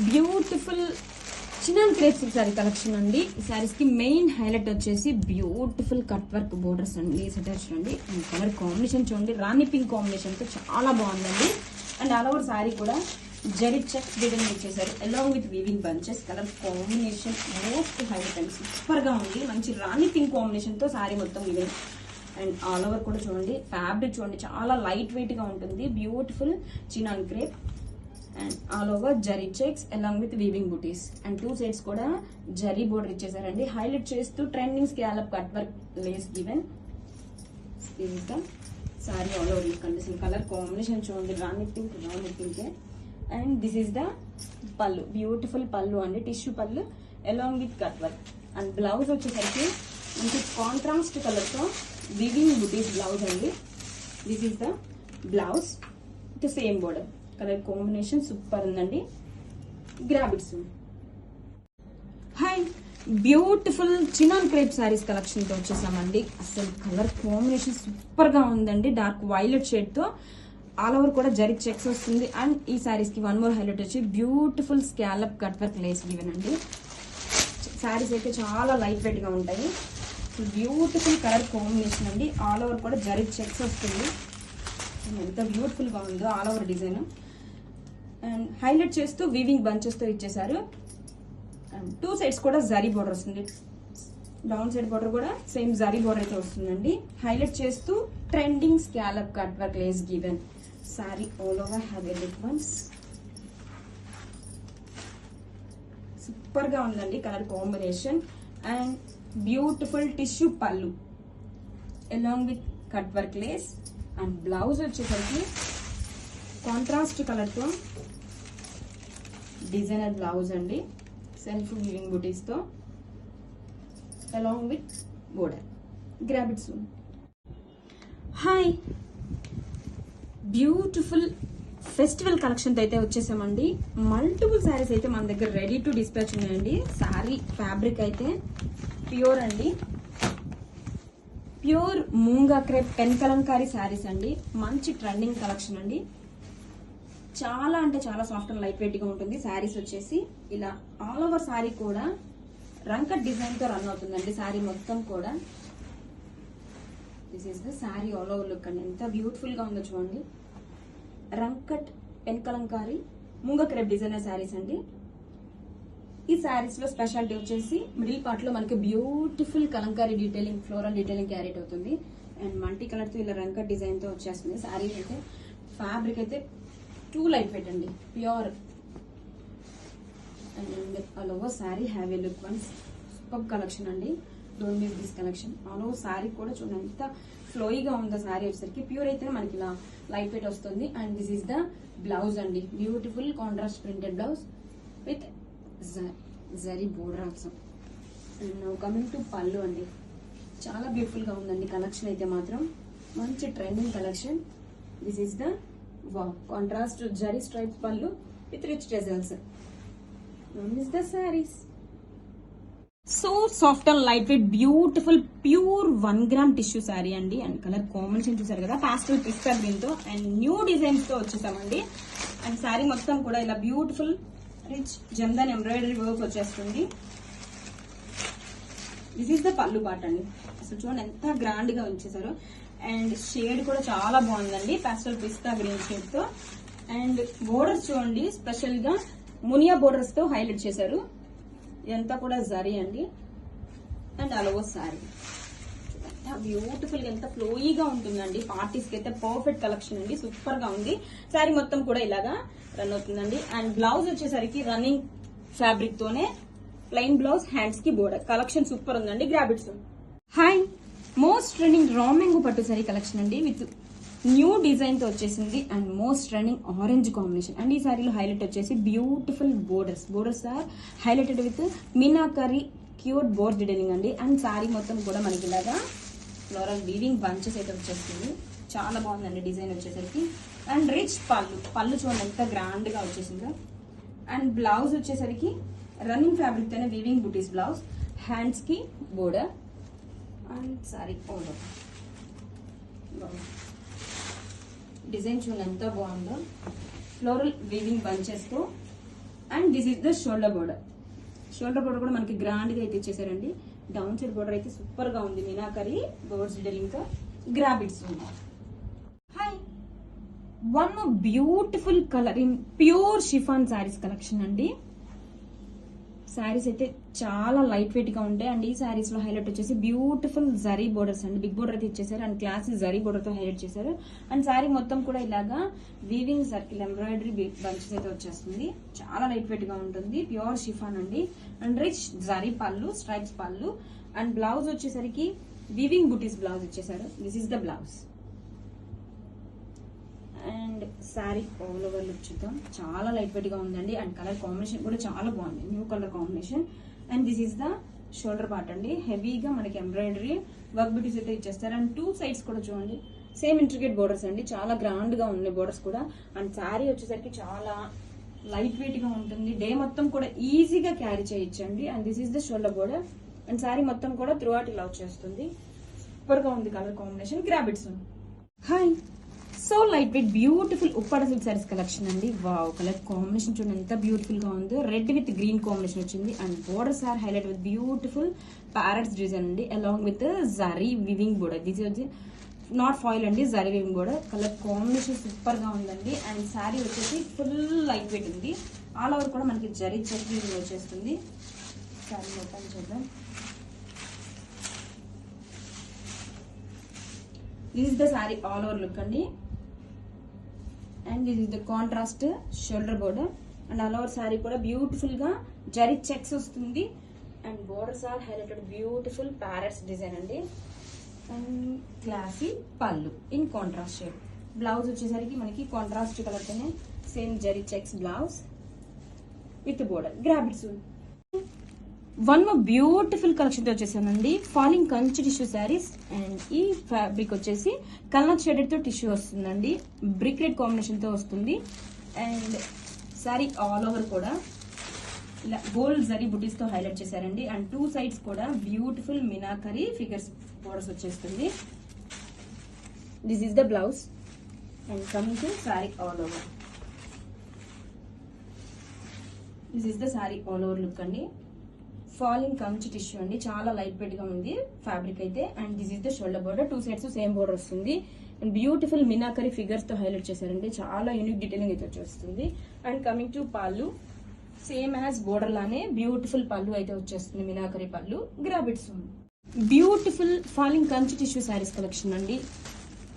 Beautiful chinon crepe silk sorry collection అండి. ఈ సారీస్ కి మెయిన్ హైలైట్ వచ్చేసి బ్యూటిఫుల్ కట్ వర్క్ బోర్డర్స్ అండి. సెటర్ చూడండి అండ్ కలర్ కాంబినేషన్ చూడండి, రాణి పింక్ కాంబినేషన్ తో చాలా బాగుందండి. అండ్ ఆల్ ఓవర్ సారీ కూడా జరీ చెక్స్ డిజైన్ ఇచ్చేసారు along with weaving bunches. Colour combination most highlight అండి, సూపర్ గా ఉంది. మంచి రాణి పింక్ కాంబినేషన్ తో సారీ మొత్తం ఇదే. అండ్ ఆల్ ఓవర్ కూడా చూడండి, ఫ్యాబ్రిక్ చూడండి చాలా లైట్ వెయిట్ గా ఉంటుంది. Beautiful chinon crepe and all over zari checks along with weaving butis. And two sides కూడా జరీ బోర్డర్ ఇచ్చేసారండి. హైలైట్ చేస్తూ trending scallop cut work lace given. Sari all over look అండి. కలర్ కాంబినేషన్ చూడండి, rani pink and this is the pallu, beautiful pallu అండి, tissue pallu along with cut work. And blouse వచ్చేసరికి మంచి contrast colour తో weaving butis blouse అండి. This is the blouse with same border. Colour combination super ఉందండి. Grab it soon. Hi, beautiful chinon crepe saris collection తో వచ్చేసామండి. అసలు colour combination super గా ఉందండి. డార్క్ వైలెట్ షేడ్ తో ఆల్ ఓవర్ కూడా జరీ చెక్స్ వస్తుంది. అండ్ ఈ సారీస్ కి వన్ మోర్ హైలైట్ వచ్చి beautiful scallop cut work lace given అండి. సారీస్ అయితే చాలా లైట్ వెయిట్ గా ఉంటాయి. బ్యూటిఫుల్ కలర్ కాంబినేషన్ అండి. ఆల్ ఓవర్ కూడా జరీ చెక్స్ వస్తుంది. ఎంత బ్యూటిఫుల్ గా ఉందో all over design. And highlight చేస్తూ వీవింగ్ బంచెస్ తో ఇచ్చేసారు. అండ్ టూ సైడ్స్ కూడా జరీ బోర్డర్ వస్తుంది. డౌన్ సైడ్ బోర్డర్ కూడా సేమ్ జరీ బోర్డర్ అయితే వస్తుందండి. హైలైట్ చేస్తూ trending scallop cut work lace given. Sari all over have a look once. Super గా ఉందండి colour combination. And beautiful tissue pallu along with cut work lace. And blouse వచ్చేసరికి contrast colour తో designer blouse అండి, self weaving butis తో along with border. Grab it soon. Hi, beautiful festival collection తో అయితే వచ్చేసామండి. Multiple saris అయితే మన దగ్గర రెడీ టు డిస్పాచ్ ఉన్నాయండి. శారీ ఫ్యాబ్రిక్ అయితే ప్యూర్ అండి, pure మూంగా crepe pen Kalamkari saris అండి. మంచి ట్రెండింగ్ కలెక్షన్ అండి. చాలా అంటే చాలా సాఫ్ట్ అండ్ లైట్ వెయిట్ గా ఉంటుంది. శారీస్ వచ్చేసి ఇలా ఆల్ ఓవర్ శారీ కూడా రంకట్ డిజైన్ తో రన్ అవుతుందండి. శారీ మొత్తం కూడా this is the sari all over look అండి. ఎంత బ్యూటిఫుల్ గా ఉందో చూడండి. రంకట్ pen Kalamkari మూంగా crepe designer saris అండి. ఈ శారీస్ లో స్పెషాలిటీ వచ్చేసి మిడిల్ పార్ట్ లో మనకి beautiful Kalamkari detailing, floral detailing carrot అవుతుంది. అండ్ మల్టీ కలర్ తో ఇలా రంకట్ డిజైన్ తో వచ్చేస్తుంది. శారీ అయితే ఫ్యాబ్రిక్ అయితే టూ లైట్ వెయిట్ అండి, pure. And all over sari have a look once. Super collection అండి. Don't miss this collection. All over sari కూడా చూడండి ఎంత ఫ్లోయిగా ఉందో. శారీ వచ్చేసరికి ప్యూర్ అయితే మనకి ఇలా లైట్ వెయిట్ వస్తుంది. And this is the blouse అండి, beautiful contrast printed blouse with zari border also. And now coming to pallu అండి. చాలా బ్యూటిఫుల్ గా ఉందండి కలెక్షన్ అయితే మాత్రం. మంచి trending collection. This is the contrast zari stripes pallu with rich tassels. Is the sarees. So soft and lightweight, beautiful, pure 1 gram tissue saree అండి. And colour combination చూసారు కదా, పాస్టల్ పిస్తా గ్రీన్ తో అండ్ న్యూ డిజైన్స్ తో వచ్చేసామండి. అండ్ సారీ మొత్తం కూడా ఇలా beautiful rich Jamdani embroidery work వచ్చేస్తుంది. This is the pallu part అండి. అసలు చూడండి ఎంత గ్రాండ్ గా ఉంచేసారు. అండ్ షేడ్ కూడా చాలా బాగుందండి, పాస్టల్ పిస్తా గ్రీన్ షేడ్ తో. అండ్ బోర్డర్స్ చూడండి, స్పెషల్ గా మునియా బోర్డర్స్ తో హైలైట్ చేశారు. ఇదంతా కూడా జరీ అండి. And all over sorry beautiful గా ఎంత ఫ్లోయీగా ఉంటుందండి. పార్టీస్ కి అయితే పర్ఫెక్ట్ కలెక్షన్ అండి, సూపర్ గా ఉంది. శారీ మొత్తం కూడా ఇలాగా రన్ అవుతుందండి. అండ్ బ్లౌజ్ వచ్చేసరికి రన్నింగ్ ఫ్యాబ్రిక్ తోనే ప్లెయిన్ బ్లౌజ్, హ్యాండ్స్ కి బోర్డర్. కలెక్షన్ సూపర్ ఉందండి. Grab it soon. Hi, most trending రామెంగు పట్టు సారీ కలెక్షన్ అండి విత్ న్యూ డిజైన్ తో వచ్చేసింది. And most trending orange combination. And ఈ సారీలో హైలైట్ వచ్చేసి beautiful borders. Borders are highlighted with meenakari cute board designing అండి. అండ్ సారీ మొత్తం కూడా మనకి ఇలాగా ఫ్లోరల్ వీవింగ్ బంచెస్ అయితే వచ్చేస్తుంది. చాలా బాగుందండి డిజైన్ వచ్చేసరికి. అండ్ రిచ్ పళ్ళు చూడండి ఎంత గ్రాండ్ గా వచ్చేసిందో. అండ్ బ్లౌజ్ వచ్చేసరికి రన్నింగ్ ఫ్యాబ్రిక్ తోనే వీవింగ్ బుటీస్ బ్లౌజ్, హ్యాండ్స్ కి border. And sorry over design చూడండి ఎంత బాగుందో. ఫ్లోరల్ వీవింగ్ బంచెస్ తో and this is the shoulder border. Shoulder border కూడా మనకి గ్రాండ్ గా అయితే ఇచ్చేసారండి. డౌన్ సైడ్ బోర్డర్ అయితే సూపర్ గా ఉంది. మీనాకరి బోర్డ్స్ ఇంకా గ్రాబిట్స్ ఉన్నాయి. Hi, one beautiful colour in pure chiffon saris collection అండి. శారీస్ అయితే చాలా లైట్ వెయిట్ గా ఉంటాయి అండ్ ఈ శారీస్ లో హైలైట్ వచ్చేసి బ్యూటిఫుల్ జరీ బోర్డర్స్ అండి. బిగ్ బోర్డర్ అయితే ఇచ్చేసారు అండ్ క్లాసీ జరీ బోర్డర్ తో హైలైట్ చేశారు. అండ్ శారీ మొత్తం కూడా ఇలాగా వీవింగ్ సర్కిల్ ఎంబ్రాయిడరీ బంచెస్ అయితే వచ్చేస్తుంది. చాలా లైట్ వెయిట్ గా ఉంటుంది. ప్యూర్ షిఫాన్ అండి. అండ్ రిచ్ జరీ పళ్ళు, స్ట్రైప్స్ పళ్ళు. అండ్ బ్లౌజ్ వచ్చేసరికి వీవింగ్ బుటీస్ బ్లౌజ్ ఇచ్చేసారు. This is the blouse. And sari all over look చూద్దాం. చాలా లైట్ వెయిట్ గా ఉందండి. అండ్ కలర్ కాంబినేషన్ కూడా చాలా బాగుంది. New colour combination. And this is the shoulder part అండి. హెవీగా మనకి ఎంబ్రాయిడరీ వర్క్ బుటీస్ అయితే ఇచ్చేస్తారు. అండ్ టూ సైడ్స్ కూడా చూడండి సేమ్ ఇంట్రికేట్ బోర్డర్స్ అండి. చాలా గ్రాండ్ గా ఉన్నాయి బోర్డర్స్ కూడా. అండ్ శారీ వచ్చేసరికి చాలా లైట్ వెయిట్ గా ఉంటుంది. డే మొత్తం కూడా ఈజీగా క్యారీ చేయొచ్చండి. And this is the shoulder border. And sari మొత్తం కూడా త్రూ అవుట్ ఇలా వచ్చేస్తుంది. సూపర్ గా ఉంది colour combination. Grab its. Hi, so light weight beautiful Uppada silk saris collection అండి. వావ్, కలర్ కాంబినేషన్ చూడండి ఎంత బ్యూటిఫుల్ గా ఉందో. రెడ్ విత్ గ్రీన్ కాంబినేషన్ వచ్చింది. And borders are highlight with beautiful parrots design అండి along with zari weaving border. This వచ్చి not foil అండి, zari weaving border. Colour combination super గా ఉందండి. అండ్ శారీ వచ్చేసి ఫుల్ లైట్ వెయిట్ ఉంది. ఆల్ ఓవర్ కూడా మనకి జరీ చెక్ వీవింగ్ వచ్చేస్తుంది. శారీ ఓపెన్ చేద్దాం. This is the sari all over look అండి. And this is the contrast shoulder border. And all over sari కూడా బ్యూటిఫుల్ గా జరీ చెక్స్ వస్తుంది. And borders are highlighted beautiful parrots design అండి. And classy pallu in contrast shade. Blouse వచ్చేసరికి మనకి contrast colour తోనే same zari checks blouse with border. Grab its. One more beautiful collection తో వచ్చేసానండి. Falling Kanchi tissue saris. And ఈ ఫ్యాబ్రిక్ వచ్చేసి కల్నత్ షేడెడ్ తో టిష్యూ వస్తుందండి. బ్రిక్ రెడ్ కాంబినేషన్ తో వస్తుంది. అండ్ శారీ ఆల్ ఓవర్ కూడా ఇలా గోల్డ్ జరీ బుటీస్ తో హైలైట్ చేశారండి. అండ్ టూ సైడ్స్ కూడా బ్యూటిఫుల్ మీనాకరీ ఫిగర్స్ బోర్డర్స్ వచ్చేస్తుంది. This is the blouse. And coming to sari all over. This is the sari all over look అండి. ఫాలింగ్ కంచి టిష్యూ అండి. చాలా లైట్ వెయిట్ గా ఉంది ఫ్యాబ్రిక్ అయితే. And this is the shoulder border. Two sides same border వస్తుంది. And beautiful meenakari figures తో highlight చేశారండి. చాలా యూనిక్ డీటెయిలింగ్ అయితే వచ్చేస్తుంది. అండ్ కమింగ్ టు పళ్ళు, సేమ్ యాజ్ బోర్డర్ లానే బ్యూటిఫుల్ పళ్ళు అయితే వచ్చేస్తుంది. Meenakari pallu. Grab its. Beautiful falling Kanchi tissue saris collection అండి.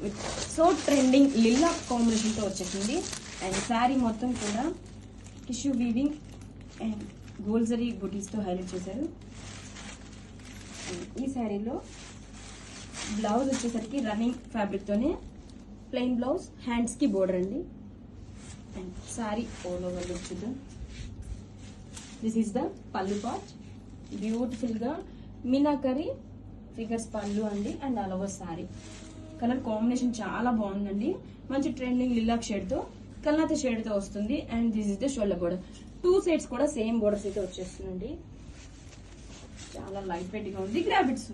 విత్ సో ట్రెండింగ్ లిల్లా కాంబినేషన్ తో వచ్చేసింది. అండ్ శారీ మొత్తం కూడా tissue weaving and gold zari butis తో హైలైట్ చేశారు. ఈ శారీలో బ్లౌజ్ వచ్చేసరికి రన్నింగ్ ఫ్యాబ్రిక్ తోనే ప్లెయిన్ బ్లౌజ్, హ్యాండ్స్ కి బోర్డర్ అండి. And sari all over look చూద్దాం. This is the pallu part. Beautiful గా మీనాకరీ ఫిగర్స్ పళ్ళు అండి. And all over sari colour combination చాలా బాగుందండి. మంచి ట్రెండింగ్ లిలాక్ షేడ్ తో కల్నాత షేడ్ తో వస్తుంది. And this is the shoulder border. Two sides కూడా సేమ్ బోర్డర్స్ అయితే వచ్చేస్తుందండి. చాలా లైట్ వెయిట్ గా ఉంది. గ్రాబిట్స్.